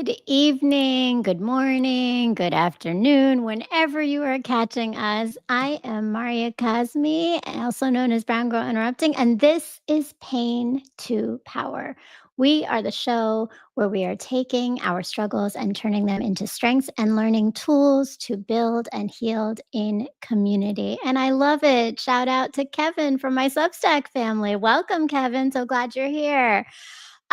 Good evening, good morning, good afternoon, whenever you are catching us. I am Maria Cosme, also known as Brown Girl Interrupting, and this is Pain to Power. We are the show where we are taking our struggles and turning them into strengths and learning tools to build and heal in community. And I love it. Shout out to Kevin from my Substack family. Welcome, Kevin. So glad you're here.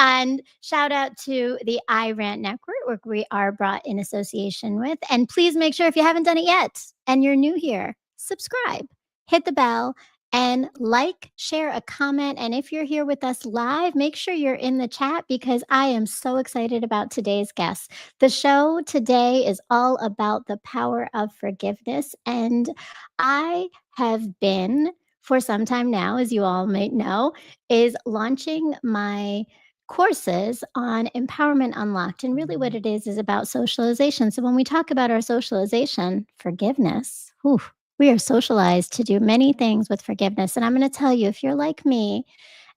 And shout out to the iRant Network, we are brought in association with. And please make sure if you haven't done it yet and you're new here, subscribe, hit the bell, and like, share a comment. And if you're here with us live, make sure you're in the chat because I am so excited about today's guest. The show today is all about the power of forgiveness. And I have been, for some time now, as you all may know, is launching my courses on Empowerment Unlocked. And really, what it is about socialization. So, when we talk about our socialization, forgiveness, whew, we are socialized to do many things with forgiveness. And I'm going to tell you, if you're like me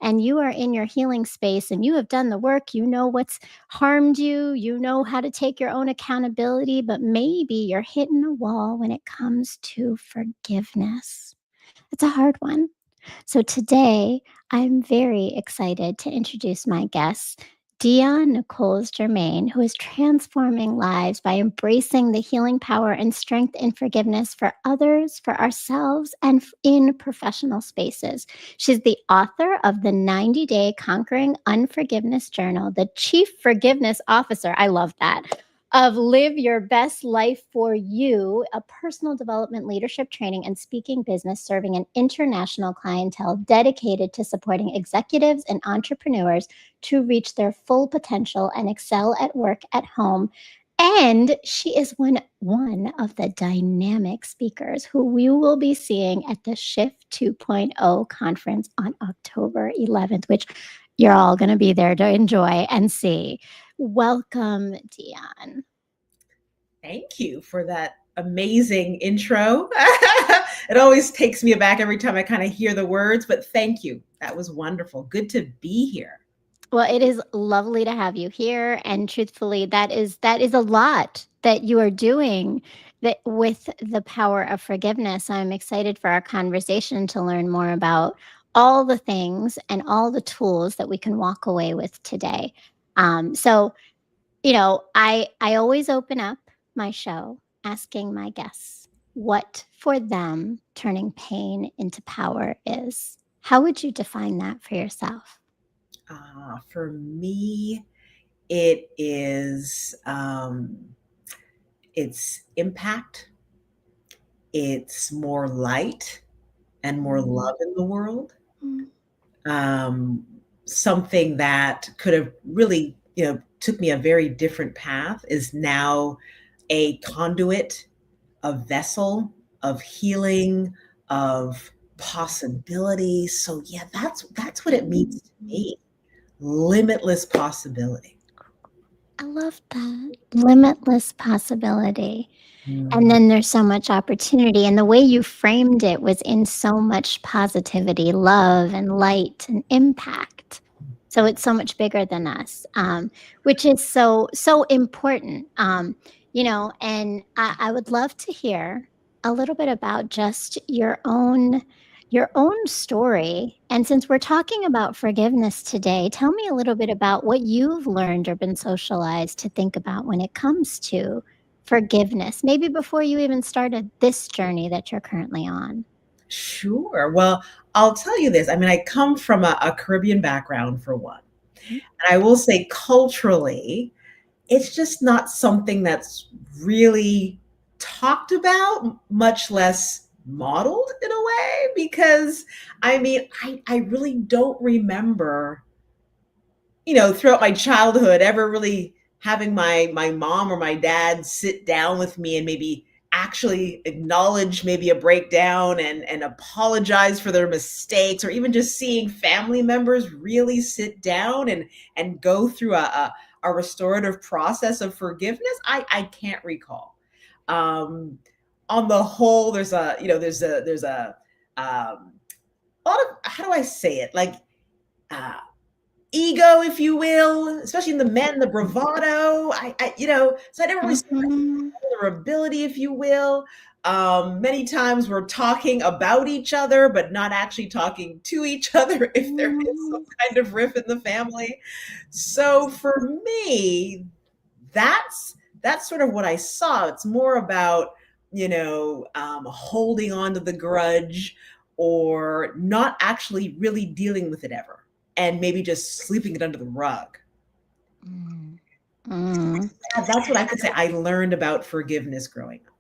and you are in your healing space and you have done the work, you know what's harmed you, you know how to take your own accountability, but maybe you're hitting a wall when it comes to forgiveness. It's a hard one. So today, I'm very excited to introduce my guest, Dionne Nicholls-Germaine, who is transforming lives by embracing the healing power and strength in forgiveness for others, for ourselves, and in professional spaces. She's the author of the 90-Day Conquering Unforgiveness Journal, the Chief Forgiveness Officer. I love that of Live Your Best Life for You, a personal development, leadership training, and speaking business serving an international clientele dedicated to supporting executives and entrepreneurs to reach their full potential and excel at work, at home. And she is one of the dynamic speakers who we will be seeing at the Shift 2.0 conference on October 11th, which you're all going to be there to enjoy and see. Welcome, Dionne. Thank you for that amazing intro. It always takes me aback every time I kind of hear the words, but thank you. That was wonderful. Good to be here. Well, it is lovely to have you here, and truthfully, that is a lot that you are doing that with the power of forgiveness. I'm excited for our conversation to learn more about all the things and all the tools that we can walk away with today. So, I always open up my show asking my guests what for them turning pain into power is. How would you define that for yourself? For me, it is it's impact. It's more light and more love in the world. Mm. Um, Something that could have really, took me a very different path is now a conduit, a vessel of healing, of possibility. So yeah, that's what it means to me. Limitless possibility. I love that. Limitless possibility. And Mm. then there's so much opportunity. And the way you framed it was in so much positivity, love, and light and impact. So it's so much bigger than us, which is so important. And I would love to hear a little bit about just your own story. And since we're talking about forgiveness today, tell me a little bit about what you've learned or been socialized to think about when it comes to forgiveness, maybe before you even started this journey that you're currently on. Sure. Well, I'll tell you this. I mean, I come from a Caribbean background for one. Mhm. And I will say culturally, it's just not something that's really talked about, much less modeled in a way, because I mean, I really don't remember, throughout my childhood ever really having my mom or my dad sit down with me and maybe actually acknowledge maybe a breakdown and apologize for their mistakes, or even just seeing family members really sit down and go through a restorative process of forgiveness. I can't recall. um on the whole, there's a lot of, how do I say it, like, uh ego, if you will, especially in the men, the bravado. So I never really saw Mhm. vulnerability, if you will. Many times we're talking about each other, but not actually talking to each other if there is some Mhm. kind of riff in the family. So for me, that's sort of what I saw. It's more about holding on to the grudge or not actually really dealing with it ever, and maybe just sweeping it under the rug. Mm. Mm. Yeah, that's what I could say I learned about forgiveness growing up.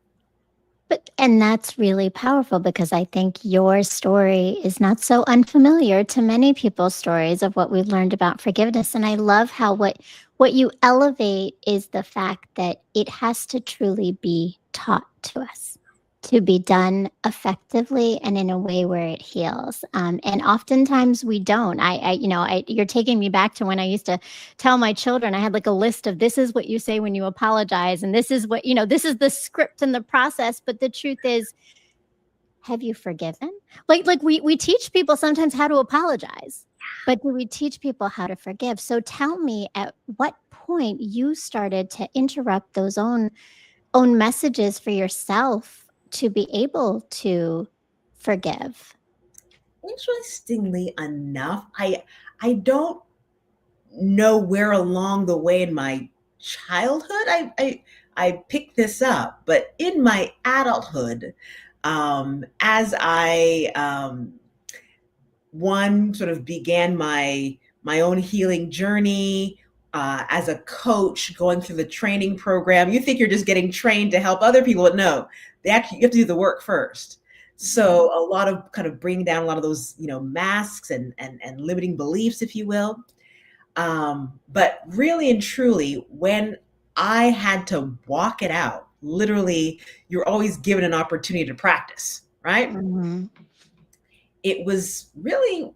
And that's really powerful because I think your story is not so unfamiliar to many people's stories of what we've learned about forgiveness. And I love how what you elevate is the fact that it has to truly be taught to us to be done effectively and in a way where it heals. And oftentimes we don't. You're taking me back to when I used to tell my children. I had like a list of this is what you say when you apologize, and this is what this is the script and the process. But the truth is, have you forgiven? Like we teach people sometimes how to apologize, but do we teach people how to forgive? So tell me, at what point you started to interrupt those own messages for yourself to be able to forgive. Interestingly enough, I don't know where along the way in my childhood I picked this up, but in my adulthood, as I one sort of began my own healing journey as a coach, going through the training program. You think you're just getting trained to help other people, but no, they actually you have to do the work first. So a lot of kind of bringing down a lot of those masks and limiting beliefs, if you will. But really and truly, when I had to walk it out, literally, you're always given an opportunity to practice, right? Mhm. It was really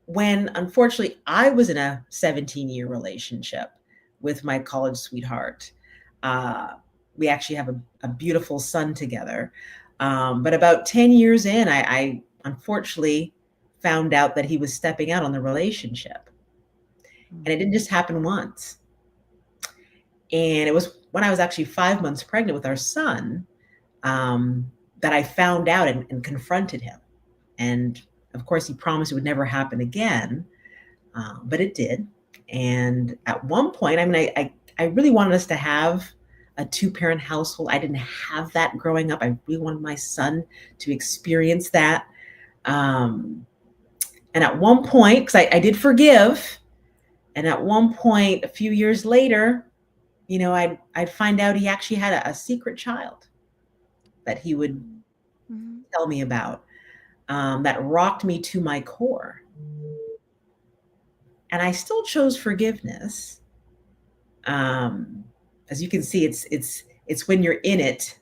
when, unfortunately, I was in a 17-year relationship with my college sweetheart. Uh, we actually have a beautiful son together. But about 10 years in, I unfortunately found out that he was stepping out on the relationship. And it didn't just happen once. And it was when I was actually 5 months pregnant with our son that I found out and confronted him. And of course, he promised it would never happen again, but it did. And at one point, I mean, I really wanted us to have a two-parent household. I didn't have that growing up. I really wanted my son to experience that. Um, and at one point, because I did forgive, and at one point, a few years later, I'd find out he actually had a secret child that he would Mhm. tell me about, that rocked me to my core. And I still chose forgiveness. Um, as you can see, it's when you're in it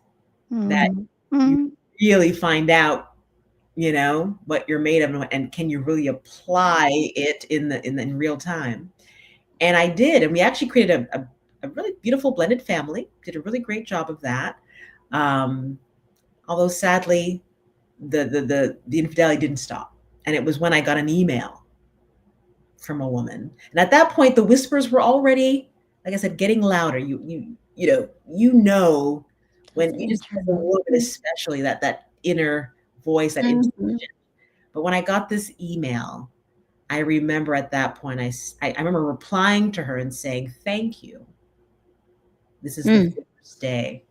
that Mhm. you Mhm. really find out, what you're made of, and can you really apply it in real time. And I did, and we actually created a really beautiful blended family. Did a really great job of that. Um, Although sadly, the infidelity didn't stop. And it was when I got an email from a woman. And at that point, the whispers were already, like I said, getting louder. You know Those when you just, as a internal. woman especially, that inner voice, that intuition. Mhm. But when I got this email, I remember at that point, I remember replying to her and saying, "Thank you. This is the Mm. first day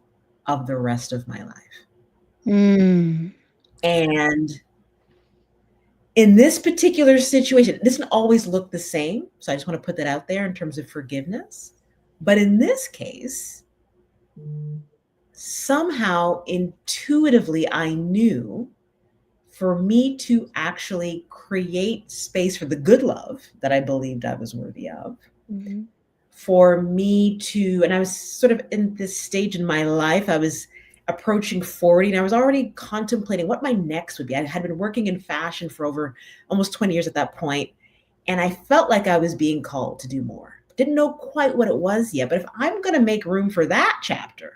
of the rest of my life." Mm. And in this particular situation, it doesn't always look the same. So I just want to put that out there in terms of forgiveness. But in this case, somehow intuitively, I knew for me to actually create space for the good love that I believed I was worthy of, Mhm. for me to, and I was sort of in this stage in my life, I was approaching 40 and I was already contemplating what my next would be. I had been working in fashion for over almost 20 years at that point, and I felt like I was being called to do more. Didn't know quite what it was yet, but if I'm going to make room for that chapter,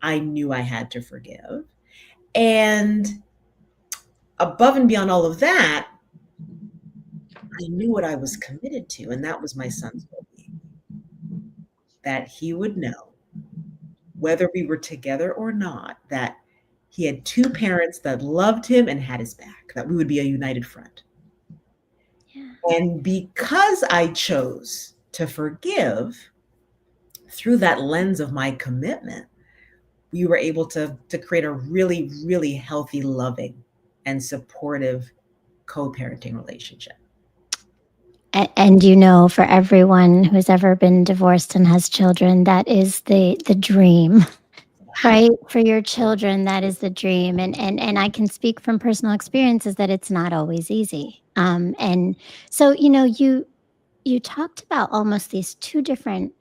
I knew I had to forgive. And above and beyond all of that, I knew what I was committed to, and that was my son's well-being. That he would know, whether we were together or not, that he had two parents that loved him and had his back, that we would be a united front. Yeah. And because I chose to forgive through that lens of my commitment, we were able to create a really, really healthy, loving, and supportive co-parenting relationship. And for everyone who's ever been divorced and has children, that is the dream. Wow. Right? For your children, that is the dream, and I can speak from personal experiences that it's not always easy. And so, you talked about almost these 2 different,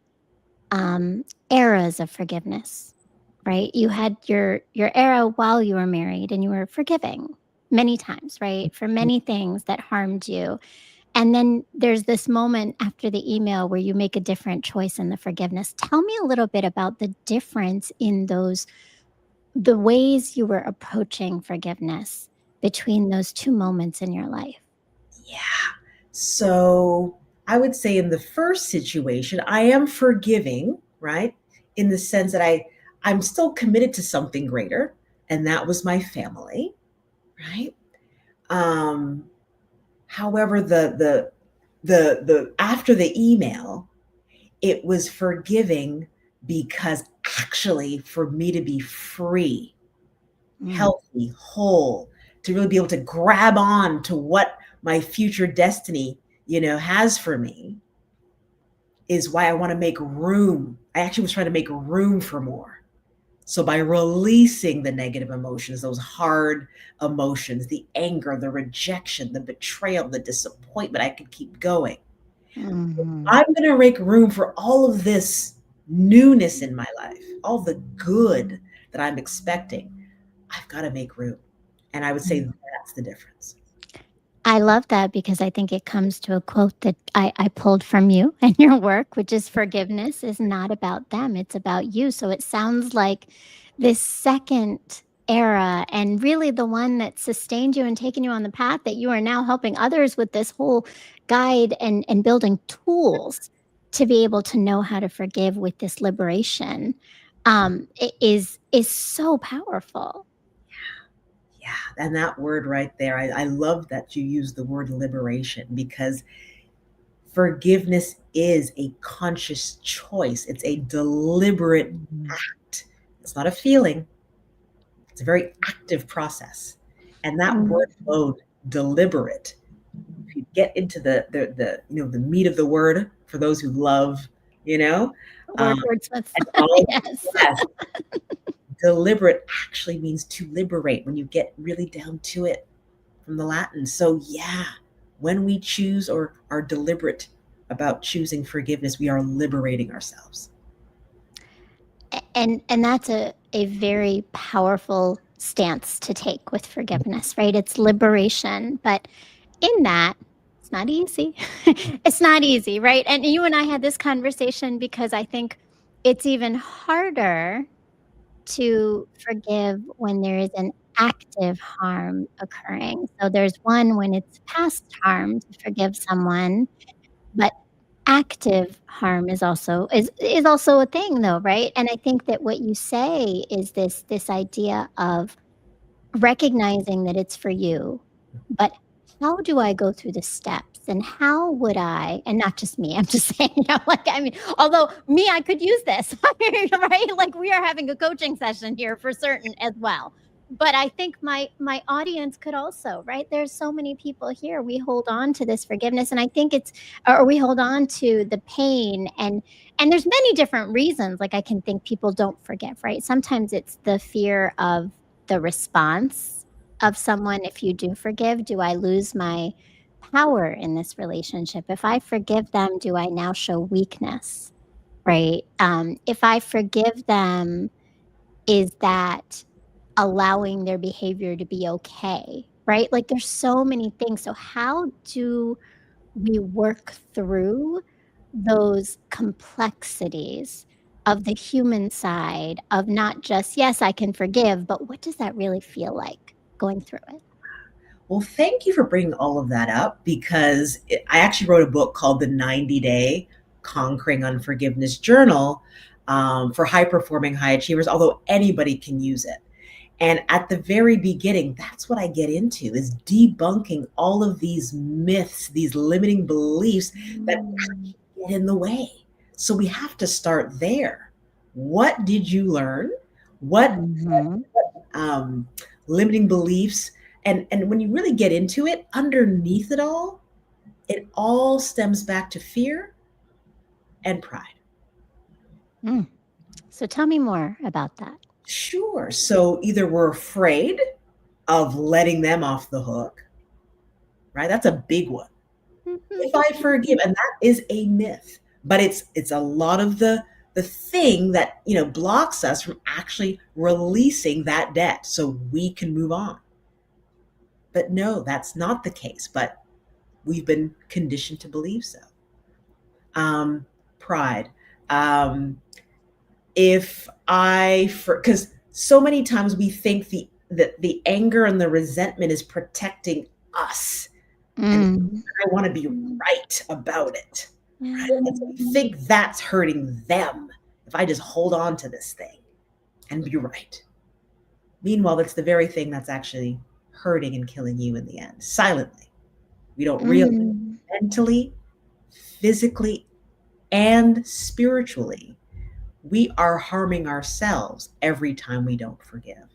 eras of forgiveness, right? You had your era while you were married, and you were forgiving many times, right? For many things that harmed you, and then there's this moment after the email where you make a different choice in the forgiveness. Tell me a little bit about the difference in the ways you were approaching forgiveness between those 2 moments in your life. Yeah. So I would say in the first situation, I am forgiving, right? In the sense that I'm still committed to something greater, and that was my family, right? Um, however, the after the email, it was forgiving because actually for me to be free, Mm, healthy, whole, to really be able to grab on to what my future destiny, has for me is why I want to make room. I actually was trying to make room for more. So by releasing the negative emotions, those hard emotions, the anger, the rejection, the betrayal, the disappointment, I could keep going. mhm, I'm going to make room for all of this newness in my life, all the good that I'm expecting. I've got to make room. And I would say mm. that's the difference. I love that because I think it comes to a quote that I pulled from you and your work, which is forgiveness is not about them, it's about you. So it sounds like this second era and really the one that sustained you and taken you on the path that you are now helping others with this whole guide and building tools to be able to know how to forgive with this liberation, is so powerful. Yeah. And that word right there, I love that you use the word liberation because forgiveness is a conscious choice. It's a deliberate Mhm. act. It's not a feeling. It's a very active process. And that Mm. word mode, deliberate, if you get into the meat of the word for those who love, you know, um, Wordsmiths. and all Yes. yes, deliberate actually means to liberate when you get really down to it from the Latin. So yeah, when we choose or are deliberate about choosing forgiveness, we are liberating ourselves. And that's a very powerful stance to take with forgiveness, right? It's liberation, but in that, it's not easy. It's not easy, right? And you and I had this conversation because I think it's even harder to forgive when there is an active harm occurring. So there's one when it's past harm to forgive someone, but active harm is also a thing though, right? And I think that what you say is this idea of recognizing that it's for you, but how do I go through the steps and how would I, and not just me, I'm just saying, like, I mean, although me, I could use this, right? Like we are having a coaching session here for certain as well. But I think my audience could also, right? There's so many people here. We hold on to this forgiveness, and I think it's, or we hold on to the pain, and there's many different reasons. Like I can think people don't forgive, right? Sometimes it's the fear of the response of someone. If you do forgive, do I lose my power in this relationship? If I forgive them, do I now show weakness, right? If I forgive them, is that allowing their behavior to be okay, right? Like there's so many things. So how do we work through those complexities of the human side of not just, yes, I can forgive, but what does that really feel like going through it? Well, thank you for bringing all of that up because I actually wrote a book called The 90-Day Conquering Unforgiveness Journal for high performing high achievers, although anybody can use it. And at the very beginning, that's what I get into is debunking all of these myths, these limiting beliefs that Mm. get in the way. So we have to start there. What did you learn? What Mhm. um, limiting beliefs? And when you really get into it, underneath it all stems back to fear and pride. Mm. So tell me more about that. Sure. So either we're afraid of letting them off the hook, right? That's a big one. If I forgive, and that is a myth, but it's a lot of the thing that blocks us from actually releasing that debt so we can move on. But no, that's not the case. But we've been conditioned to believe so. Um, Pride. Um, if I, because so many times we think the anger and the resentment is protecting us, and Mm. I want to be right about it. Right? And so we Mm. think that's hurting them if I just hold on to this thing and be right. Meanwhile, that's the very thing that's actually hurting and killing you in the end, silently. We don't realize Mm. mentally, physically, and spiritually, we are harming ourselves every time we don't forgive.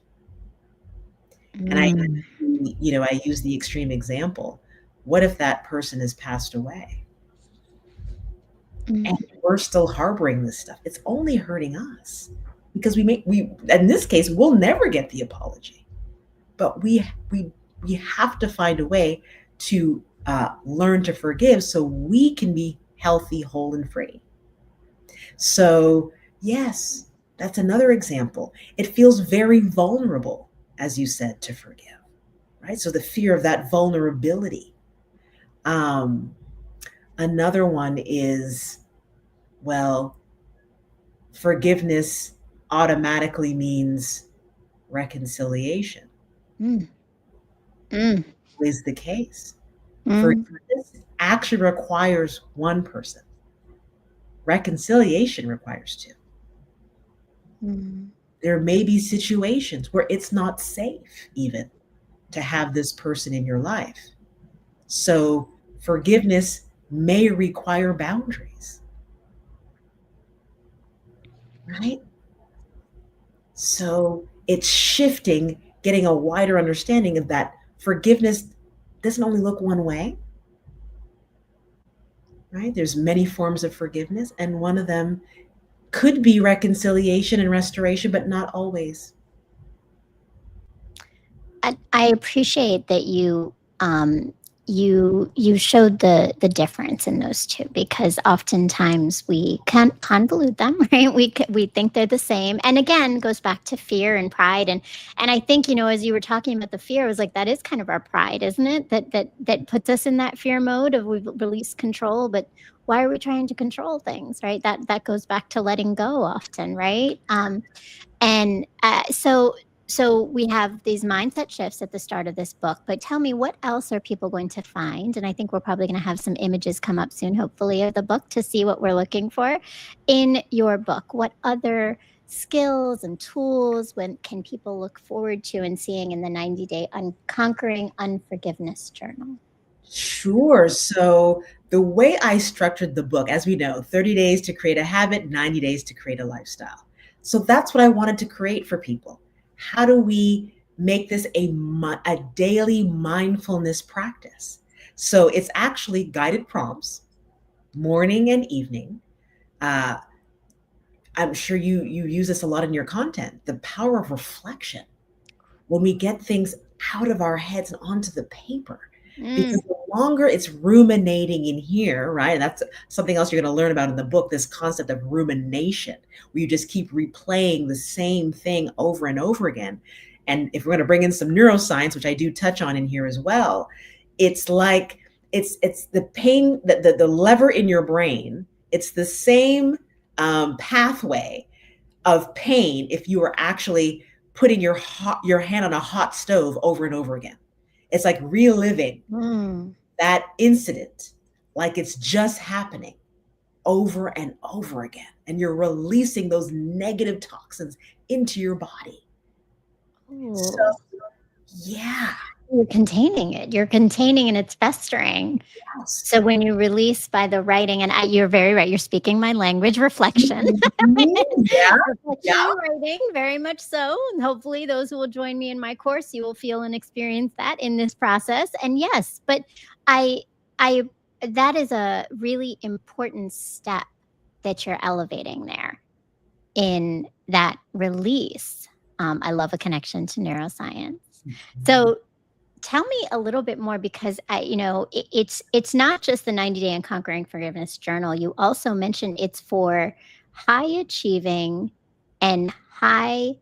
And Mm. I use the extreme example. What if that person has passed away Mm. and we're still harboring this stuff? It's only hurting us because we in this case we'll never get the apology, but we have to find a way to learn to forgive so we can be healthy, whole, and free. So yes, that's another example. It feels very vulnerable, as you said, to forgive, right? So the fear of that vulnerability. Um, Another one is, well, forgiveness automatically means reconciliation. Mm. Mm. Is the case. Mm. Forgiveness actually requires one person. Reconciliation requires two. Mm. There may be situations where it's not safe even to have this person in your life. So forgiveness may require boundaries, right? So it's shifting, getting a wider understanding of that forgiveness doesn't only look one way, right? There's many forms of forgiveness, and one of them could be reconciliation and restoration, but not always. I appreciate that you showed the difference in those two because oftentimes we can convolute them, right? We think they're the same, and again, goes back to fear and pride, and I think as you were talking about the fear, I was like, that is kind of our pride, isn't it? That puts us in that fear mode of we've released control, but why are we trying to control things, right? That goes back to letting go often, right? And so we have these mindset shifts at the start of this book, but tell me, what else are people going to find? And I think we're probably going to have some images come up soon, hopefully, of the book to see what we're looking for in your book. What other skills and tools can people look forward to and seeing in the 90-day Conquering Unforgiveness Journal? Sure. So the way I structured the book, as we know, 30 days to create a habit, 90 days to create a lifestyle. So that's what I wanted to create for people. How do we make this a daily mindfulness practice? So it's actually guided prompts, morning and evening. Uh, I'm sure you use this a lot in your content. The power of reflection when we get things out of our heads and onto the paper. Mm. Because the longer it's ruminating in here, right? And that's something else you're going to learn about in the book, this concept of rumination, where you just keep replaying the same thing over and over again. And if we're going to bring in some neuroscience, which I do touch on in here as well, it's like it's the pain that the lever in your brain, it's the same pathway of pain if you were actually putting your hand on a hot stove over and over again. It's like reliving Mm. that incident like it's just happening over and over again. And you're releasing those negative toxins into your body. So, Ooh. yeah, You're containing and it's festering. yes. So when you release by the writing, and you're very right, you're speaking my language, reflection. Mhm. Yeah, Reflection yeah. and writing, very much so. And hopefully those who will join me in my course, you will feel and experience that in this process. And yes, but I I that is a really important step that you're elevating there in that release. I love a connection to neuroscience. Mhm. So tell me a little bit more because it's not just the 90-day and Conquering Forgiveness Journal. You also mentioned it's for high achieving and high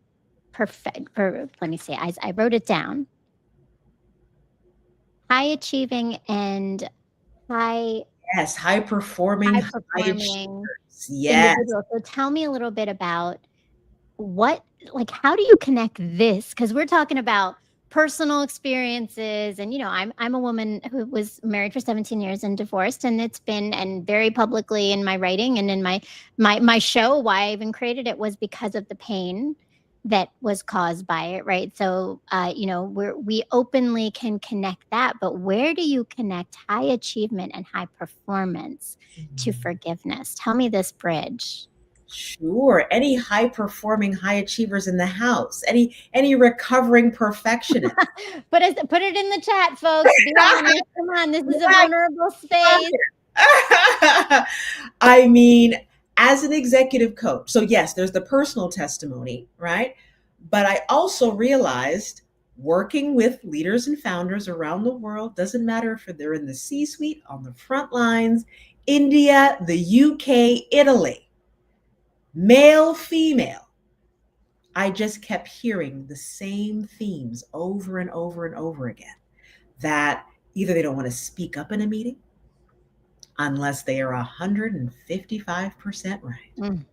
perfect. Let me see. I wrote it down. High achieving and high Yes, high performing, high high performing achievers. Yes. individuals. So tell me a little bit about what like, how do you connect this? Because 'cause we're talking about personal experiences and, I'm a woman who was married for 17 years and divorced, and it's been and very publicly in my writing and in my show, why I even created it was because of the pain that was caused by it, right? So, we openly can connect that, but where do you connect high achievement and high performance to Mhm. forgiveness? Tell me this bridge. Sure. Any high performing high achievers in the house, any recovering perfectionists. Put it in the chat, folks. Be honest. Come on, this is a Yeah, vulnerable space. I mean, as an executive coach, so yes, there's the personal testimony, right? But I also realized working with leaders and founders around the world doesn't matter if they're in the C suite, on the front lines, India, the UK, Italy, male, female. I just kept hearing the same themes over and over and over again that either they don't want to speak up in a meeting unless they are 155% right. Mm,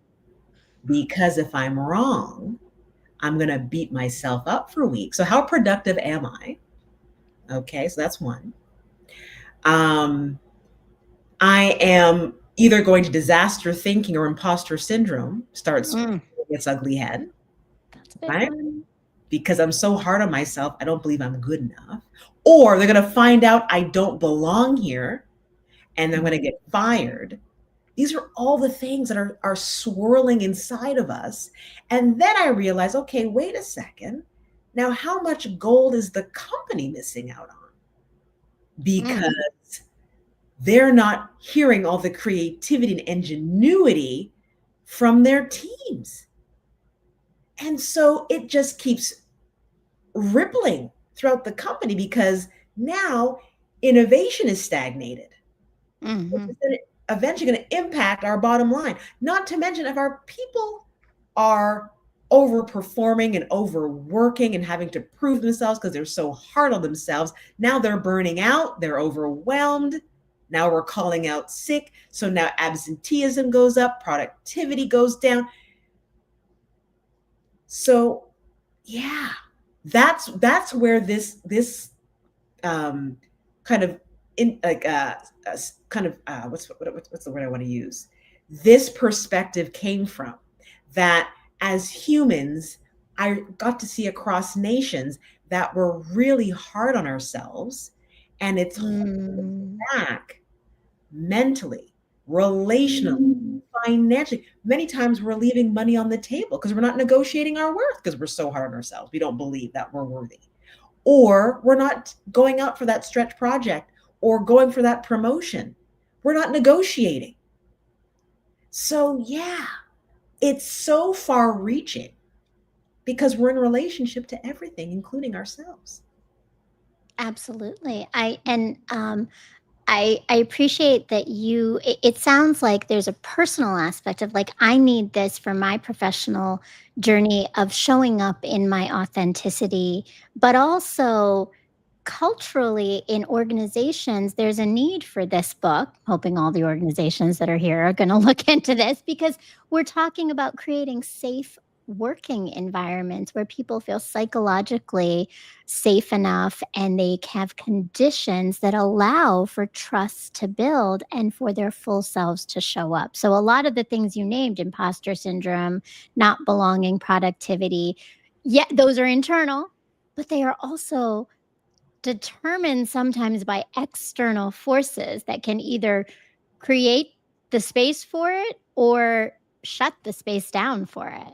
Because if I'm wrong, I'm going to beat myself up for weeks. So, how productive am I? Okay, so that's one. Um, I am either going to disaster thinking or imposter syndrome starts mm, its ugly head, that's a big right? one. Because I'm so hard on myself, I don't believe I'm good enough. Or they're going to find out I don't belong here and I'm going to Mhm, get fired. These are all the things that are swirling inside of us. And then I realize, okay, wait a second. Now, how much gold is the company missing out on? mm, Because they're not hearing all the creativity and ingenuity from their teams. And so it just keeps rippling throughout the company because now innovation is stagnated, which mhm, is eventually going to impact our bottom line. Not to mention, if our people are overperforming and overworking and having to prove themselves because they're so hard on themselves, now they're burning out, they're overwhelmed. Now we're calling out sick. So now absenteeism goes up, productivity goes down. So yeah, that's where this um, kind of in like kind of what's the word I want to use? This perspective came from that as humans, I got to see across nations that we're really hard on ourselves, and it's holding us mm, back mentally, relationally, mm, financially. Many times we're leaving money on the table because we're not negotiating our worth because we're so hard on ourselves. We don't believe that we're worthy, or we're not going out for that stretch project or going for that promotion. We're not negotiating. So, yeah, it's so far reaching because we're in relationship to everything, including ourselves. absolutely. I appreciate that it sounds like there's a personal aspect of, like, I need this for my professional journey of showing up in my authenticity, but also culturally in organizations, there's a need for this book. Hoping all the organizations that are here are gonna look into this because we're talking about creating safe working environments where people feel psychologically safe enough and they have conditions that allow for trust to build and for their full selves to show up. So, a lot of the things you named, imposter syndrome, not belonging, productivity, yeah, those are internal, but they are also determined sometimes by external forces that can either create the space for it or shut the space down for it.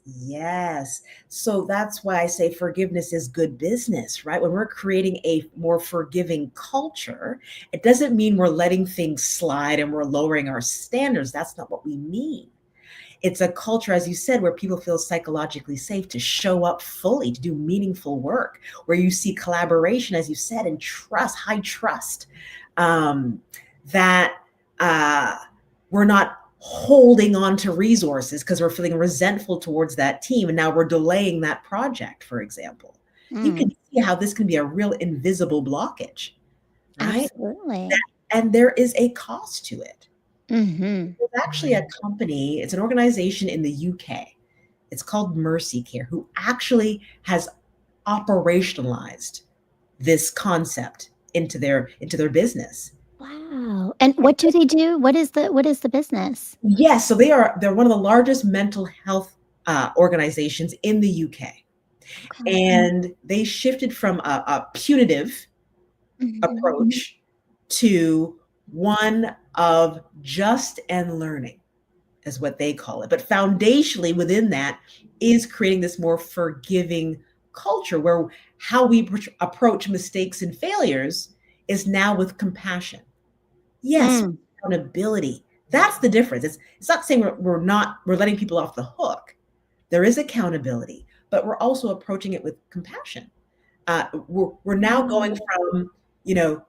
Yes. So that's why I say forgiveness is good business, right? When we're creating a more forgiving culture, it doesn't mean we're letting things slide and we're lowering our standards. That's not what we mean. It's a culture, as you said, where people feel psychologically safe to show up fully, to do meaningful work, where you see collaboration, as you said, and trust, high trust, um, that we're not holding on to resources because we're feeling resentful towards that team. And now we're delaying that project, for example. You can Mm, see how this can be a real invisible blockage, right? absolutely. And there is a cost to it. Mhm. There's actually a company, it's an organization in the UK. It's called Mercy Care, who actually has operationalized this concept into their business. Wow. And what do they do? What is the business? Yes, so they're one of the largest mental health organizations in the UK, Okay. and they shifted from a punitive Mhm. approach to one of just and learning, is what they call it. But foundationally within that is creating this more forgiving culture where how we approach mistakes and failures is now with compassion. Yes, Mm, accountability. That's the difference. It's not saying we're letting people off the hook. There is accountability, but we're also approaching it with compassion. We're now going mm, from, you know,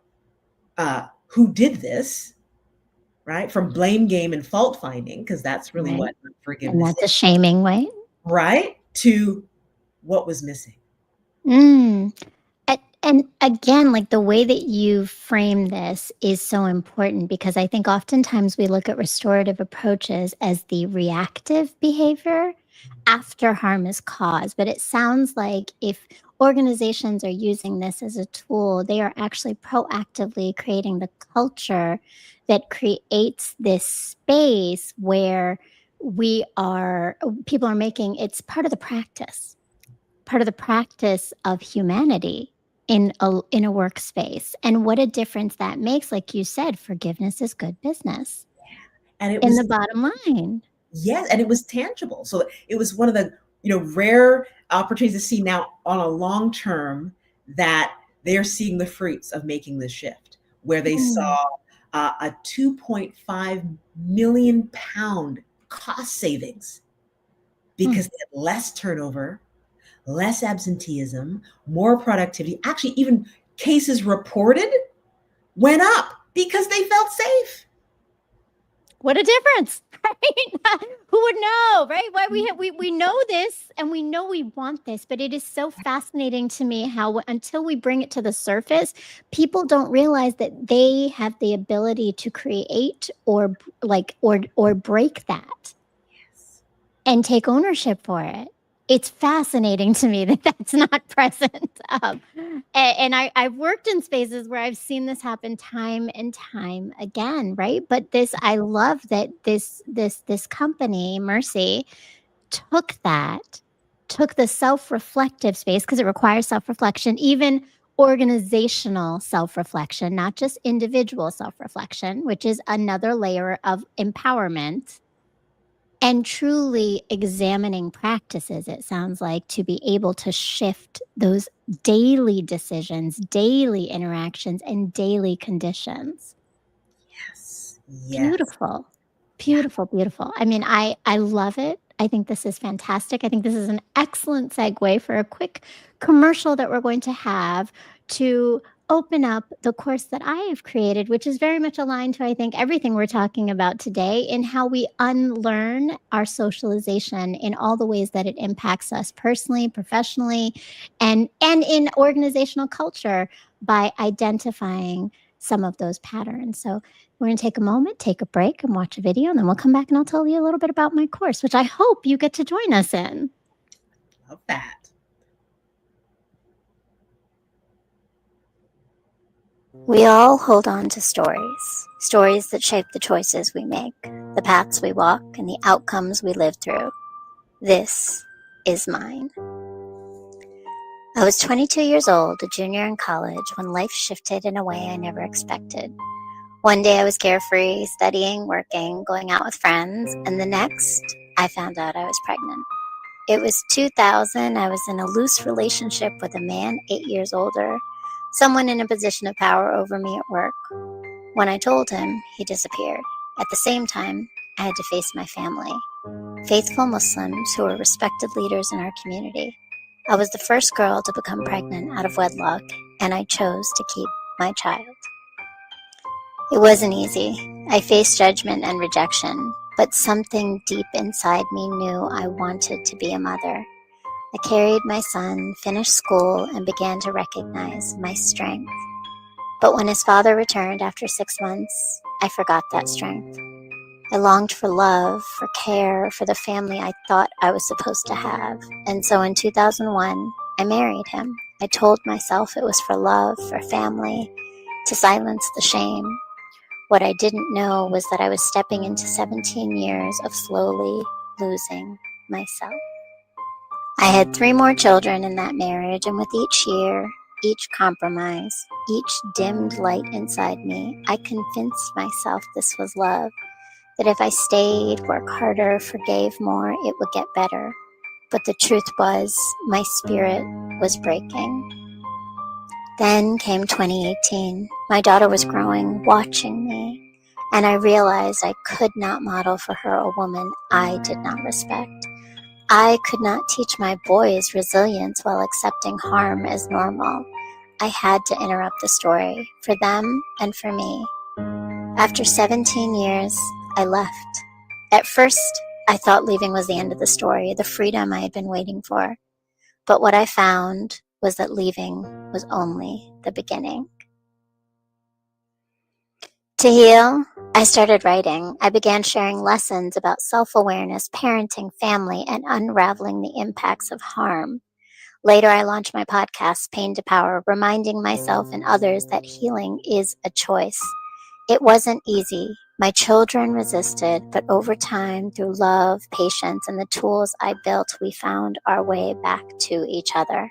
who did this, right? From blame game and fault finding, because that's really right. what And forgiveness that's a is, shaming, right? right? To what was missing. Mm. And again, like the way that you frame this is so important because I think oftentimes we look at restorative approaches as the reactive behavior after harm is caused. But it sounds like if organizations are using this as a tool, they are actually proactively creating the culture that creates this space where people are making it's part of the practice of humanity in a workspace. And what a difference that makes. Like you said, forgiveness is good business And it in was the bottom line. Yes, and it was tangible. So it was one of the, rare opportunities to see now on a long term that they're seeing the fruits of making this shift, where they Mm, saw a 2.5 million pound cost savings mm. because they had less turnover, less absenteeism, more productivity. Actually, even cases reported went up because they felt safe. What a difference, right? Who would know, right? Why we know this and we know we want this, but it is so fascinating to me how until we bring it to the surface, people don't realize that they have the ability to create or break that and take ownership for it. It's fascinating to me that that's not present. And I've worked in spaces where I've seen this happen time and time again, right? But I love that this company, Mercy, took that, took the self-reflective space because it requires self-reflection, even organizational self-reflection, not just individual self-reflection, which is another layer of empowerment and truly examining practices, it sounds like, to be able to shift those daily decisions, daily interactions, and daily conditions. Yes. Yes. Beautiful. Yeah. Beautiful, beautiful. I mean, I love it. I think this is fantastic. I think this is an excellent segue for a quick commercial that we're going to have to open up the course that I have created, which is very much aligned to, I think, everything we're talking about today in how we unlearn our socialization in all the ways that it impacts us personally, professionally, and in organizational culture by identifying some of those patterns. So we're going to take a moment, take a break, and watch a video, and then we'll come back and I'll tell you a little bit about my course, which I hope you get to join us in. Love that. We all hold on to stories that shape the choices we make, the paths we walk, and the outcomes we live through. This is mine. I was 22 years old, a junior in college, when life shifted in a way I never expected. One day I was carefree, studying, working, going out with friends, and the next, I found out I was pregnant. It was 2000. I was in a loose relationship with a man 8 years older, someone in a position of power over me at work. When I told him, he disappeared. At the same time, I had to face my family, faithful Muslims who were respected leaders in our community. I was the first girl to become pregnant out of wedlock, and I chose to keep my child. It wasn't easy. I faced judgment and rejection, but something deep inside me knew I wanted to be a mother. I carried my son, finished school, and began to recognize my strength. But when his father returned after 6 months, I forgot that strength. I longed for love, for care, for the family I thought I was supposed to have. And so in 2001, I married him. I told myself it was for love, for family, to silence the shame. What I didn't know was that I was stepping into 17 years of slowly losing myself. I had 3 more children in that marriage, and with each year, each compromise, each dimmed light inside me, I convinced myself this was love, that if I stayed, worked harder, forgave more, it would get better. But the truth was, my spirit was breaking. Then came 2018. My daughter was growing, watching me, and I realized I could not model for her a woman I did not respect. I could not teach my boys resilience while accepting harm as normal. I had to interrupt the story, for them and for me. After 17 years, I left. At first, I thought leaving was the end of the story, the freedom I had been waiting for. But what I found was that leaving was only the beginning. To heal, I started writing. I began sharing lessons about self-awareness, parenting, family, and unraveling the impacts of harm. Later, I launched my podcast, Pain to Power, reminding myself and others that healing is a choice. It wasn't easy. My children resisted, but over time, through love, patience, and the tools I built, we found our way back to each other.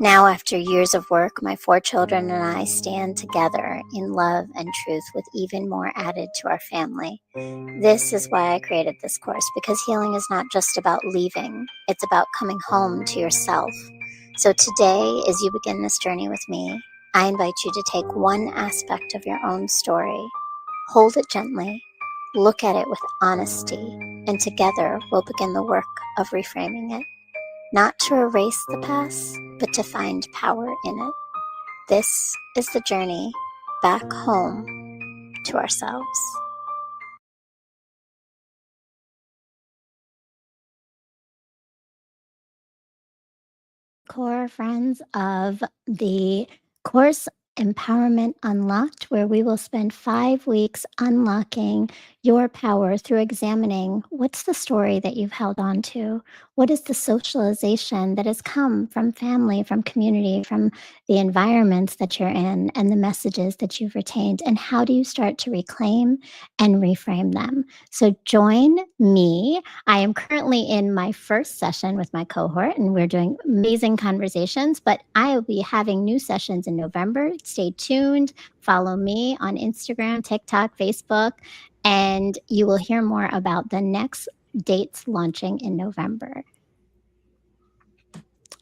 Now, after years of work, my 4 children and I stand together in love and truth, with even more added to our family. This is why I created this course, because healing is not just about leaving, it's about coming home to yourself. So today, as you begin this journey with me, I invite you to take one aspect of your own story, hold it gently, look at it with honesty, and together we'll begin the work of reframing it. Not to erase the past, but to find power in it. This is the journey back home to ourselves. Core friends of the course Empowerment Unlocked, where we will spend 5 weeks unlocking your power through examining what's the story that you've held on to? What is the socialization that has come from family, from community, from the environments that you're in, and the messages that you've retained? And how do you start to reclaim and reframe them? So join me. I am currently in my first session with my cohort, and we're doing amazing conversations, but I will be having new sessions in November. Stay tuned. Follow me on Instagram, TikTok, Facebook, and you will hear more about the next dates launching in November.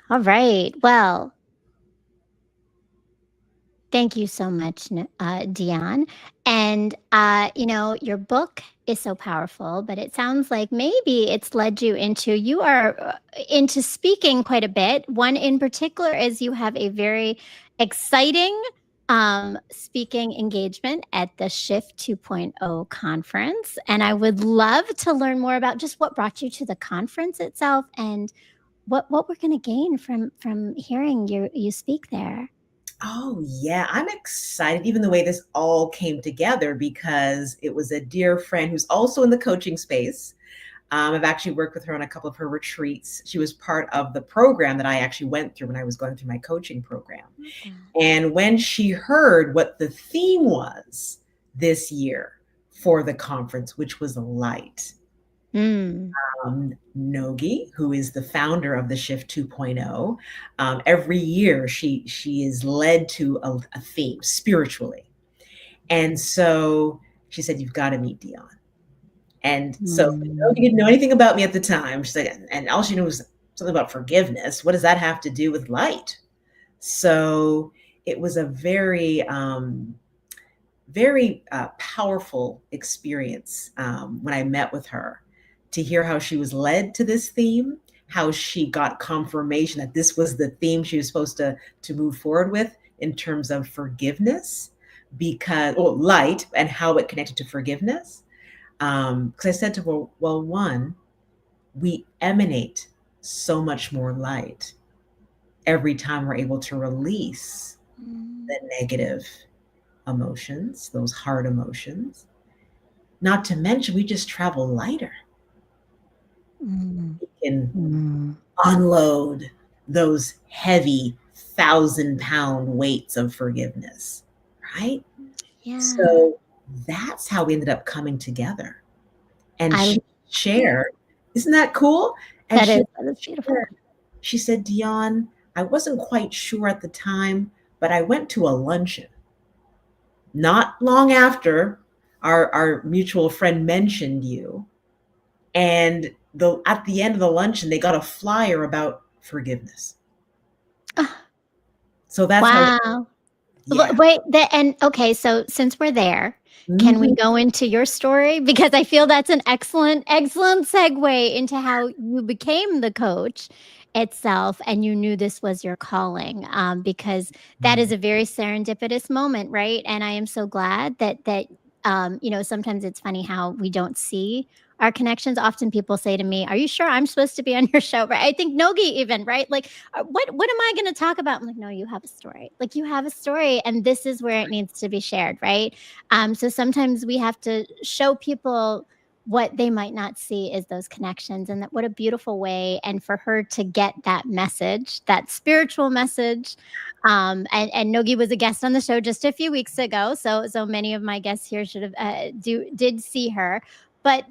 All right. Well, thank you so much, Dionne. And, your book is so powerful, but it sounds like maybe it's led you you are into speaking quite a bit. One in particular is you have a very exciting speaking engagement at the Shift 2.0 conference. And I would love to learn more about just what brought you to the conference itself and what we're going to gain from hearing you speak there. Oh, yeah. I'm excited, even the way this all came together, because it was a dear friend who's also in the coaching space. I've actually worked with her on a couple of her retreats. She was part of the program that I actually went through when I was going through my coaching program. Love that. And when she heard what the theme was this year for the conference, which was light, Mm, Nogi, who is the founder of the Shift 2.0, every year she is led to a theme spiritually. And so she said, "You've got to meet Dionne." And so Nogi mm, didn't know anything about me at the time. She's like, and all she knew was something about forgiveness. What does that have to do with light? So it was a very powerful experience when I met with her, to hear how she was led to this theme, how she got confirmation that this was the theme she was supposed to move forward with in terms of forgiveness, because light, and how it connected to forgiveness. Because I said to her, well, one, we emanate so much more light every time we're able to release mm, the negative emotions, those hard emotions. Not to mention, we just travel lighter. mm, We can mm. unload those heavy 1,000-pound weights of forgiveness, right? Yeah. So that's how we ended up coming together. And I she Yeah, shared, isn't that cool? And that is beautiful. shared, she said, "Dionne, I wasn't quite sure at the time, but I went to a luncheon not long after our mutual friend mentioned you. And at the end of the luncheon, they got a flyer about forgiveness." Ah, So that's how, wow. yeah. Wait, and okay, so since we're there, can we Mhm. go into your story? Because I feel that's an excellent, excellent segue into how you became the coach itself and you knew this was your calling. Because that is a very serendipitous moment, right? And I am so glad that sometimes it's funny how we don't see our connections. Often people say to me, "Are you sure I'm supposed to be on your show?" Right? I think Nogi even, right? Like, what am I going to talk about? I'm like, no, you have a story. Like, you have a story, and this is where it needs to be shared, right? So sometimes we have to show people what they might not see is those connections, and that what a beautiful way. And for her to get that message, that spiritual message. And Nogi was a guest on the show just a few weeks ago, so many of my guests here should have did see her, but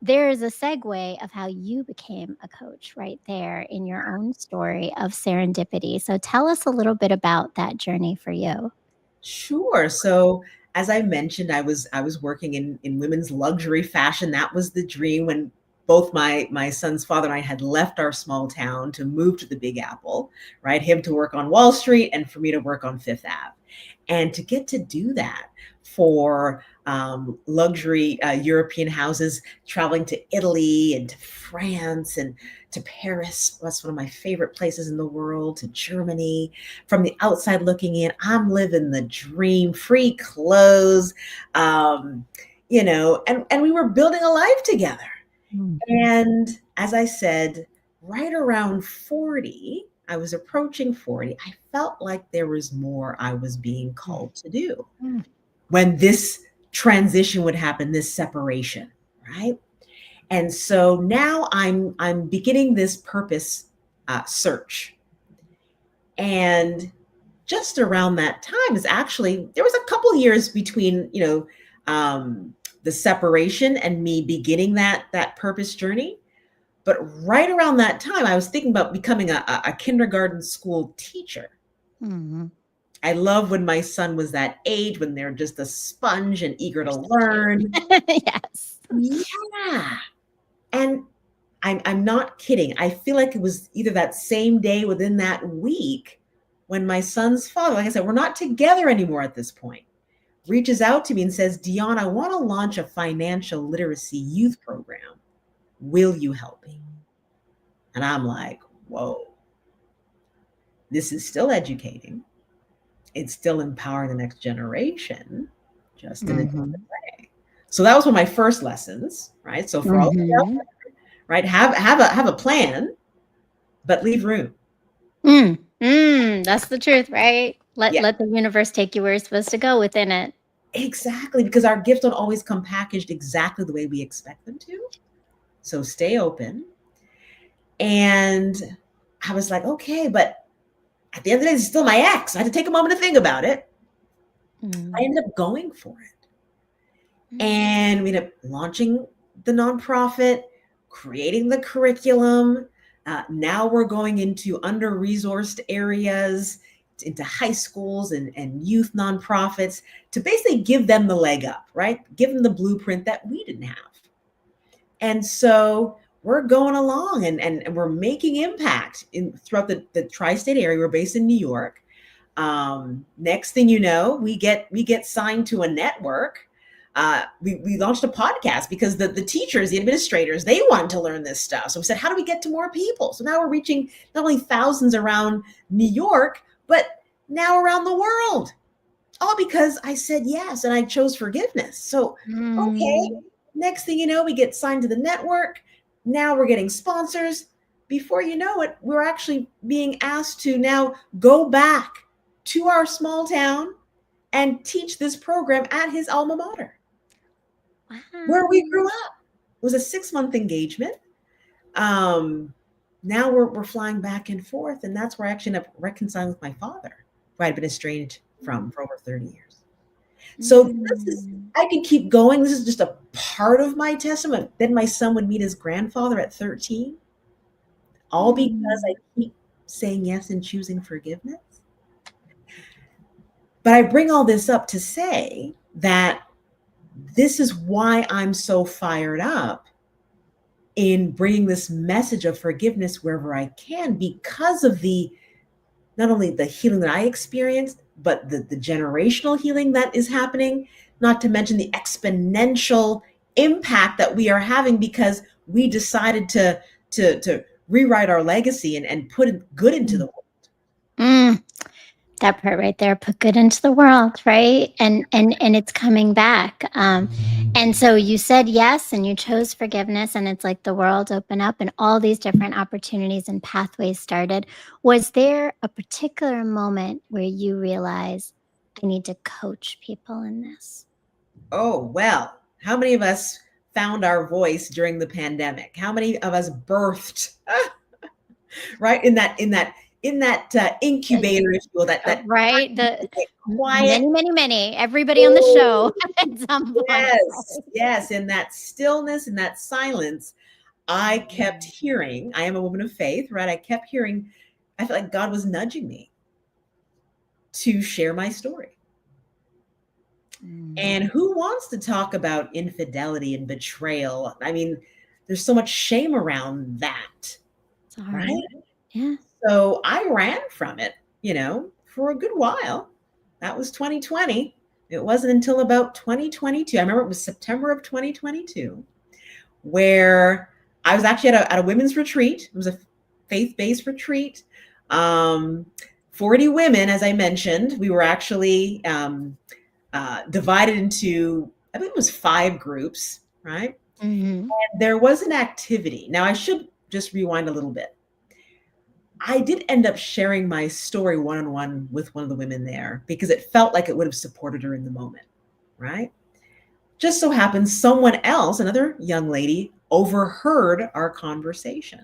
there is a segue of how you became a coach right there in your own story of serendipity. So tell us a little bit about that journey for you. Sure. So as I mentioned, I was working in women's luxury fashion. That was the dream when both my son's father and I had left our small town to move to the Big Apple, right? Him to work on Wall Street and for me to work on Fifth Ave. And to get to do that for luxury European houses, traveling to Italy and to France and to Paris. That's one of my favorite places in the world, to Germany. From the outside looking in, I'm living the dream, free clothes, um, and we were building a life together. Mhm. And as I said, right around 40, I was approaching 40, I felt like there was more I was being called to do Mm. when this transition would happen, this separation, right? And so now I'm beginning this purpose search. And just around that time is actually, there was a couple years between, the separation and me beginning that purpose journey. But right around that time, I was thinking about becoming a kindergarten school teacher. Mhm. I love when my son was that age, when they're just a sponge and eager They're to so cute. learn. Yes. Yeah. And I'm not kidding. I feel like it was either that same day within that week when my son's father, like I said, we're not together anymore at this point, reaches out to me and says, "Dionne, I want to launch a financial literacy youth program. Will you help me?" And I'm like, whoa, this is still educating. It's still empowering the next generation, just in a different Mhm. way. So that was one of my first lessons, right? So for all of you out Mhm. there, right, have a plan, but leave room. That's the truth, right? Yeah, Let the universe take you where it's supposed to go within it. exactly. Because our gifts don't always come packaged exactly the way we expect them to. So stay open. And I was like, okay, but at the end of the day, it's still my ex. I had to take a moment to think about it. I Mm. ended up going for it. Mm. And we ended up launching the nonprofit, creating the curriculum. Now we're going into under resourced areas, into high schools and youth nonprofits to basically give them the leg up, right? Give them the blueprint that we didn't have. And so we're going along and we're making impact throughout the tri-state area. We're based in New York. Next thing you know, we get signed to a network. We launched a podcast because the teachers, the administrators, they wanted to learn this stuff. So we said, how do we get to more people? So now we're reaching not only thousands around New York, but now around the world. All because I said yes and I chose forgiveness. So, okay, Mm. next thing you know, we get signed to the network. Now we're getting sponsors. Before you know it, we're actually being asked to now go back to our small town and teach this program at his alma mater, where we grew Wow. up. It was a 6-month engagement. Um, Now we're flying back and forth, and that's where I actually ended up reconciling with my father, who I'd been estranged from for over 30 years. So this is, Mm. I could keep going. This is just a part of my testimony. Then my son would meet his grandfather at 13, all because I Mm. keep saying yes and choosing forgiveness. But I bring all this up to say that this is why I'm so fired up in bringing this message of forgiveness wherever I can, because of the not only the healing that I experienced, but the generational healing that is happening, not to mention the exponential impact that we are having because we decided to rewrite our legacy and put good into the Mm. world. Mm. That part right there, put good into the world, right? And it's coming back. And so you said yes and you chose forgiveness, and it's like the world opened up and all these different opportunities and pathways started. Was there a particular moment where you realized I need to coach people in this? Oh, well, how many of us found our voice during the pandemic? How many of us birthed right in that Uh, incubator, if you will, that right? The quiet. many, many, many, everybody on the show Oh, at some point, yes, right? yes, in that stillness, in that silence, I kept Mm. hearing, I am a woman of faith, right? I kept hearing, I felt like God was nudging me to share my story. And Mm. who wants to talk about infidelity and betrayal? I mean, there's so much shame around that, It's hard. right? Yeah. So I ran from it, for a good while. That was 2020. It wasn't until about 2022. I remember it was September of 2022 where I was actually at a women's retreat. It was a faith-based retreat. Um, 40 women, as I mentioned. We were actually divided into, I believe it was 5 groups, right? Mhm. And there was an activity. Now, I should just rewind a little bit. I did end up sharing my story one on one with one of the women there because it felt like it would have supported her in the moment, right? Just so happens someone else, another young lady, overheard our conversation.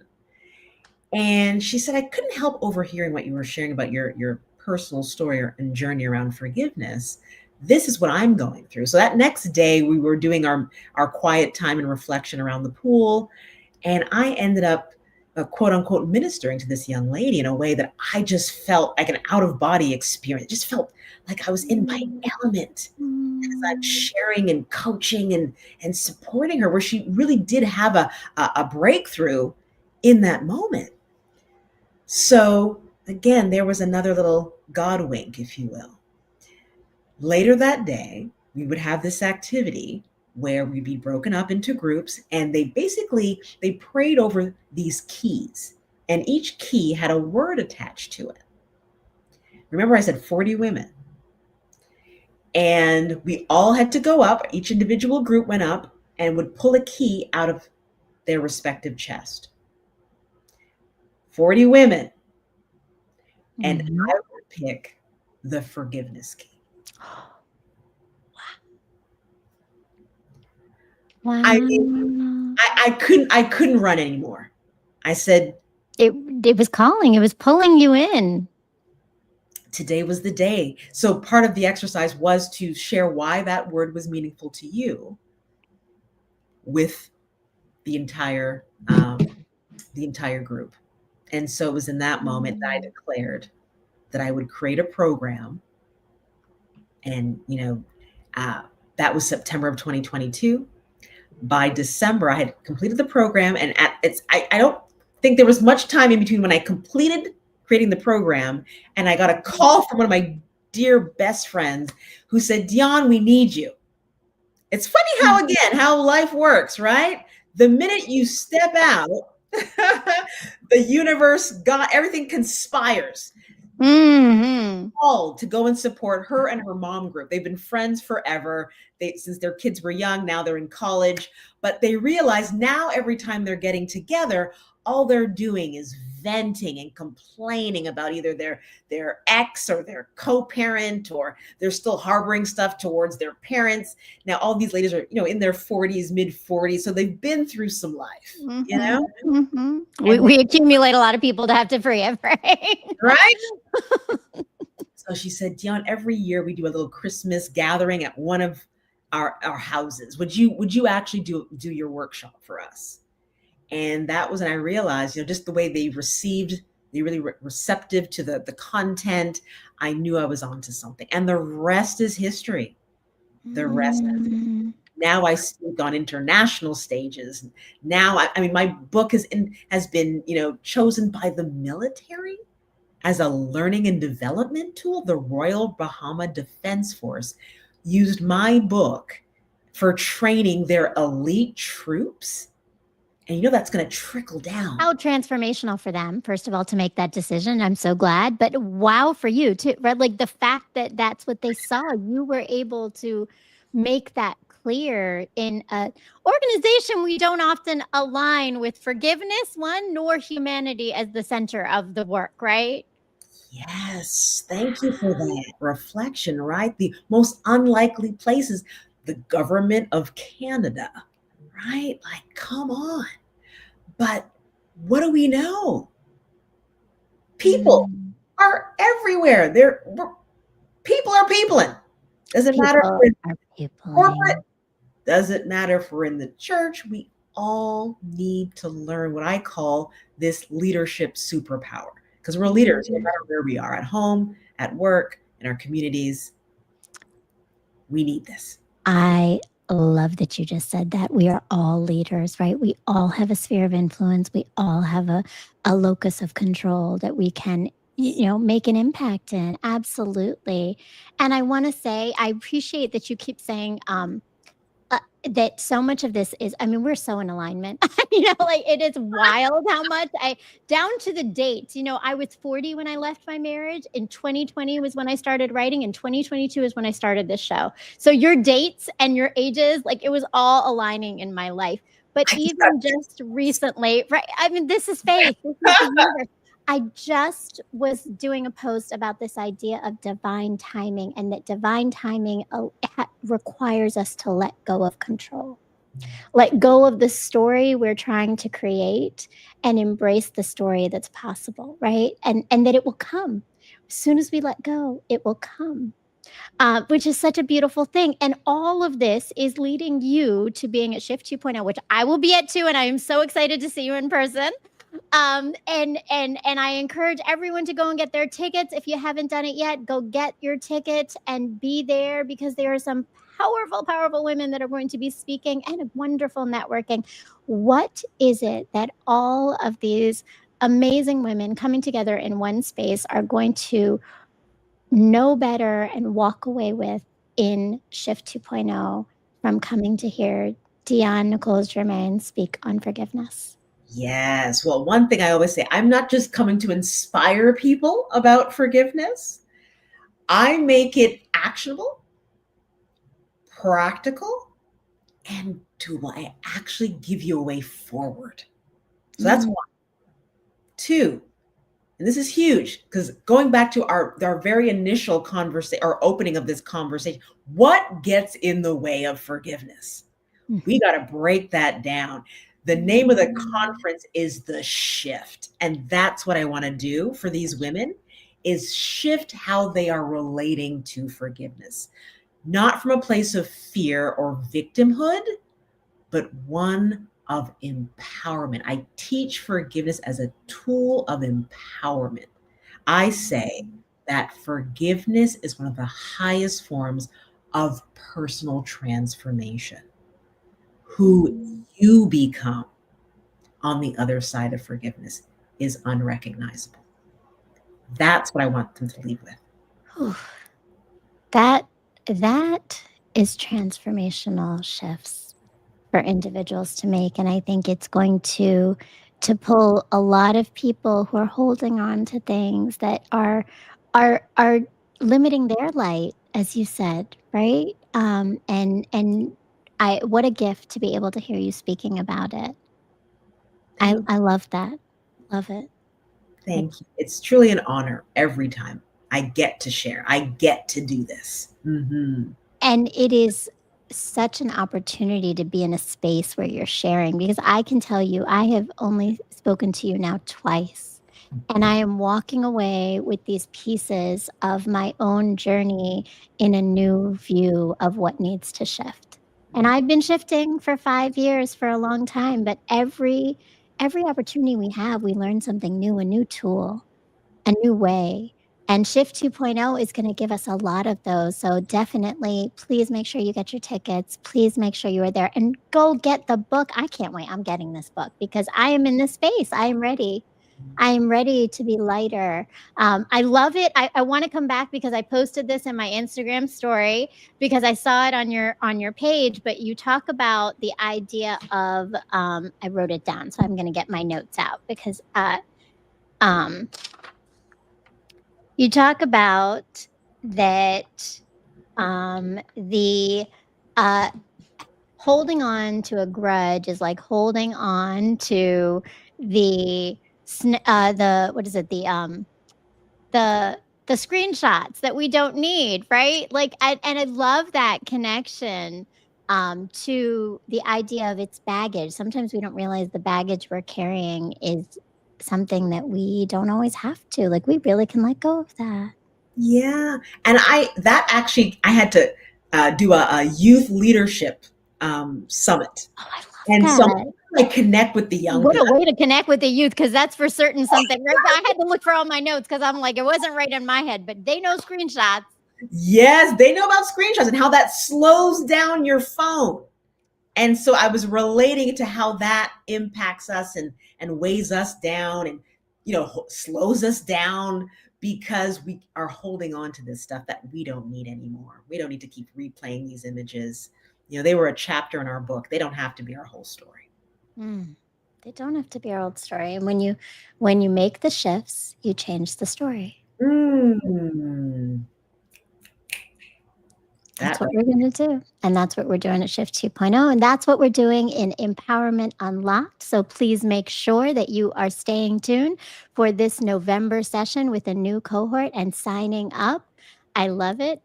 And she said, I couldn't help overhearing what you were sharing about your personal story and journey around forgiveness. This is what I'm going through. So that next day, we were doing our quiet time and reflection around the pool. And I ended up, quote unquote, ministering to this young lady in a way that I just felt like an out of body experience. It just felt like I was in my Mm. element as I'm Mm. sharing and coaching and supporting her, where she really did have a breakthrough in that moment. So again, there was another little God wink, if you will. Later that day, we would have this activity where we'd be broken up into groups, and they prayed over these keys, and each key had a word attached to it. Remember, I said 40 women, and we all had to go up. Each individual group went up and would pull a key out of their respective chest. 40 women, and Mhm. I would pick the forgiveness key. I mean, Wow. I couldn't run anymore. I said, It was calling, it was pulling you in. today was the day. So part of the exercise was to share why that word was meaningful to you with the entire the entire group. And so it was in that moment that I Mm. declared that I would create a program. And uh, that was September of 2022. By December, I had completed the program, and I don't think there was much time in between when I completed creating the program and I got a call from one of my dear best friends who said, Dionne, we need you. It's funny how, again, how life works, right? The minute you step out, the universe, God, everything conspires. Mhm. Called to go and support her and her mom group. They've been friends forever. Since their kids were young, now they're in college, but they realize now every time they're getting together, all they're doing is venting and complaining about either their ex or their co-parent, or they're still harboring stuff towards their parents. Now all these ladies are, in their 40s, mid 40s, so they've been through some life, Mhm, mhm. We and we accumulate a lot of people to have to forgive, right? right. So she said, Dionne, every year we do a little Christmas gathering at one of our houses. Would you actually do your workshop for us? And that was when I realized, just the way they really receptive to the content. I knew I was onto something. And the rest is history. The rest. Mm. Now I speak on international stages. Now I mean my book has been, chosen by the military as a learning and development tool. The Royal Bahama Defense Force used my book for training their elite troops. And that's going to trickle down. How transformational for them, first of all, to make that decision. I'm so glad. But wow for you too, right? Like the fact that that's what they saw, you were able to make that clear in a organization we don't often align with forgiveness, one, nor humanity as the center of the work, right? Yes, thank you for that reflection, right? The most unlikely places, the government of Canada, right? Like, come on. But what do we know? People Mm. are everywhere. People are peopling. Doesn't matter if People we're in are corporate, peopling. doesn't matter if we're in the church. We all need to learn what I call this leadership superpower, because we're leaders no Mhm. matter where we are, at home, at work, in our communities. We need this. I love that you just said that. We are all leaders, right? We all have a sphere of influence. We all have a locus of control that we can, make an impact in. Absolutely. And I want to say, I appreciate that you keep saying, that so much of this is, I mean, we're so in alignment. Like it is wild how much down to the dates. I was 40 when I left my marriage. In 2020 was when I started writing, and 2022 is when I started this show. So your dates and your ages, like it was all aligning in my life. But I just got even just recently, right? I mean, this is faith. This is the universe. I just was doing a post about this idea of divine timing, and that divine timing requires us to let go of control, let go of the story we're trying to create, and embrace the story that's possible, right? And that it will come. As soon as we let go, it will come. Which is such a beautiful thing. And all of this is leading you to being at Shift 2.0, which I will be at too. And I am so excited to see you in person. And I encourage everyone to go and get their tickets. If you haven't done it yet, go get your ticket and be there, because there are some powerful women that are going to be speaking, and wonderful networking. What is it that all of these amazing women coming together in one space are going to know better and walk away with in Shift 2.0 from coming to hear Dionne Nicholls-Germaine speak on forgiveness? Yes. Well, one thing I always say, I'm not just coming to inspire people about forgiveness. I make it actionable, practical, and doable. I actually give you a way forward. So that's Mm. one. Two, And this is huge because going back to our very initial conversation, our opening of this conversation, what gets in the way of forgiveness? We got to break that down. The name of the Mhm. conference is The Shift. And that's what I want to do for these women is shift how they are relating to forgiveness. Not from a place of fear or victimhood, but one of empowerment. I teach forgiveness as a tool of empowerment. I say that forgiveness is one of the highest forms of personal transformation. Who Mhm. you become on the other side of forgiveness is unrecognizable. That's what I want them to leave with. Whew. That that is transformational shifts for individuals to make, and I think it's going to pull a lot of people who are holding on to things that are limiting their light, as you said, right? And I what a gift to be able to hear you speaking about it. Thank I love that. Love it. I Thank you. It's truly an honor every time I get to share. I get to do this. Mhm. And it is such an opportunity to be in a space where you're sharing because I can tell you, I have only spoken to you now twice. And I am walking away with these pieces of my own journey in a new view of what needs to shift. And I've been shifting for 5 years for a long time, but every opportunity we have, we learn something new, a new tool, a new way. And Shift 2.0 is going to give us a lot of those. So definitely, please make sure you get your tickets. Please make sure you are there and go get the book. I can't wait. I'm getting this book because I am in this space. I am ready. I am ready to be lighter. I love it. I want to come back because I posted this in my Instagram story because I saw it on your page. But you talk about the idea of I wrote it down, so I'm going to get my notes out because um, you talk about that the uh, holding on to a grudge is like holding on to the the what is it the the screenshots that we don't need, right? Like, and I love that connection to the idea of its baggage. Sometimes we don't realize the baggage we're carrying is something that we don't always have to. Like, we really can let go of that. Yeah. And I had to do a youth leadership summit. Oh, I love And so that. I connect with the young What people. a way to connect with the youth, because that's for certain something, right? I had to look for all my notes because I'm like, it wasn't right in my head, but they know screenshots. Yes, they know about screenshots and how that slows down your phone. And so I was relating it to how that impacts us and weighs us down and slows us down because we are holding on to this stuff that we don't need anymore. We don't need to keep replaying these images. They were a chapter in our book. They don't have to be our whole story. Mm. They don't have to be our old story. And when you make the shifts, you change the story. Mm, That's that what we're going to do. And that's what we're doing at Shift 2.0. And that's what we're doing in Empowerment Unlocked. So please make sure that you are staying tuned for this November session with a new cohort and signing up. I love it.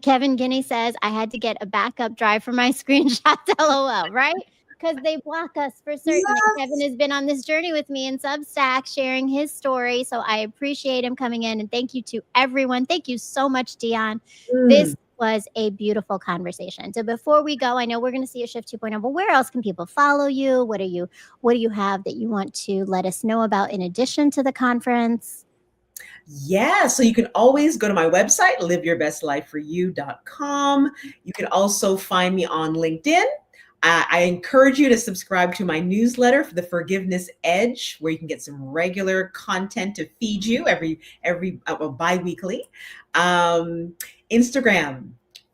Kevin Guinea says, I had to get a backup drive for my screenshots, LOL, right? Because they block us for certain. And Kevin yes. has been on this journey with me in Substack, sharing his story. So I appreciate him coming in. And thank you to everyone. Thank you so much, Dionne. Mm. This was a beautiful conversation. So before we go, I know we're going to see a Shift 2.0, but where else can people follow you? What do you have that you want to let us know about in addition to the conference? Yeah, so you can always go to my website, liveyourbestlifeforyou.com. You can also find me on LinkedIn. I encourage you to subscribe to my newsletter for the Forgiveness Edge, where you can get some regular content to feed you every bi-weekly. Um, Instagram,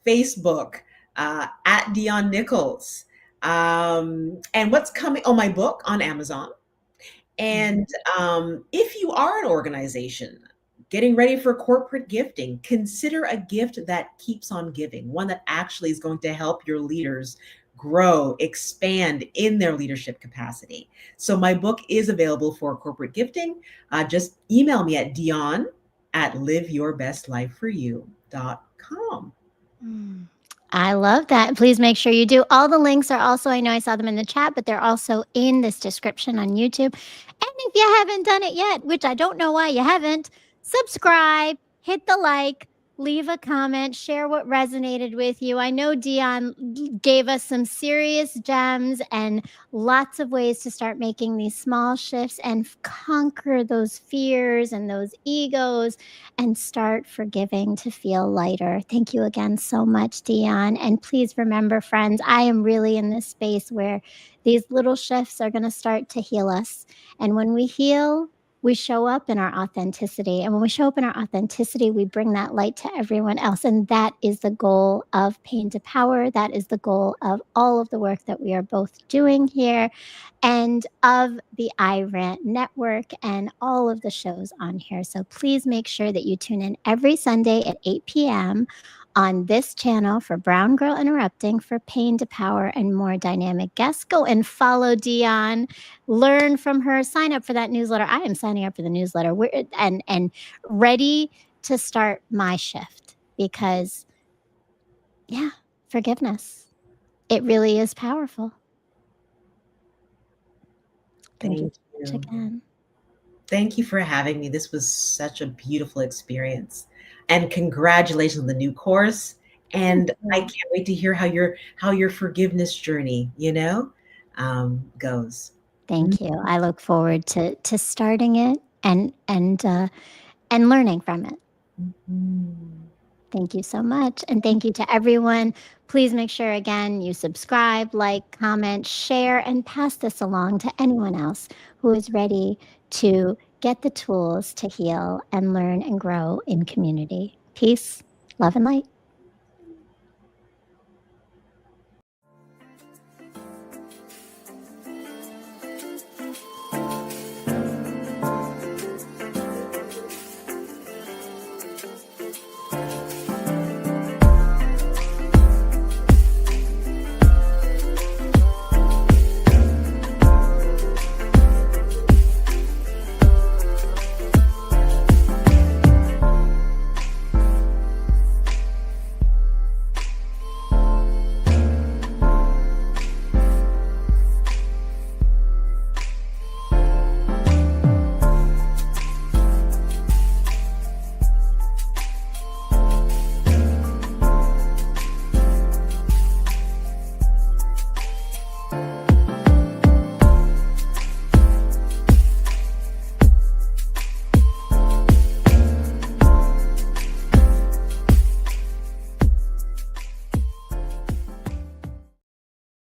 Facebook, at Dionne Nichols. And what's coming? Oh, my book on Amazon. And Mhm. if you are an organization getting ready for corporate gifting, consider a gift that keeps on giving, one that actually is going to help your leaders grow, expand in their leadership capacity. So my book is available for corporate gifting. Just email me at Dionne at liveyourbestlifeforyou.com. Mm. I love that. Please make sure you do. All the links are also, I know I saw them in the chat, but they're also in this description on YouTube. And if you haven't done it yet, which I don't know why you haven't, subscribe, hit the like, leave a comment, share what resonated with you. I know Dionne gave us some serious gems and lots of ways to start making these small shifts and conquer those fears and those egos and start forgiving to feel lighter. Thank you again so much, Dionne. And please remember, friends, I am really in this space where these little shifts are going to start to heal us. And when we heal, we show up in our authenticity. And when we show up in our authenticity, we bring that light to everyone else. And that is the goal of Pain to Power. That is the goal of all of the work that we are both doing here and of the iRant network and all of the shows on here. So please make sure that you tune in every Sunday at 8 p.m. on this channel for Brown Girl Interrupting for Pain to Power and more dynamic guests. Go and follow Dionne, learn from her, sign up for that newsletter. I am signing up for the newsletter. And ready to start my shift because, yeah, forgiveness. It really is powerful. Thank you Thank so much you. again. Thank you for having me. This was such a beautiful experience. And congratulations on the new course. Thank And I you. can't wait to hear how your forgiveness journey, goes. Thank you. I look forward to starting it and learning from it. Mhm. Thank you so much. And thank you to everyone. Please make sure again you subscribe, like, comment, share, and pass this along to anyone else who is ready to get the tools to heal and learn and grow in community. Peace, love, and light.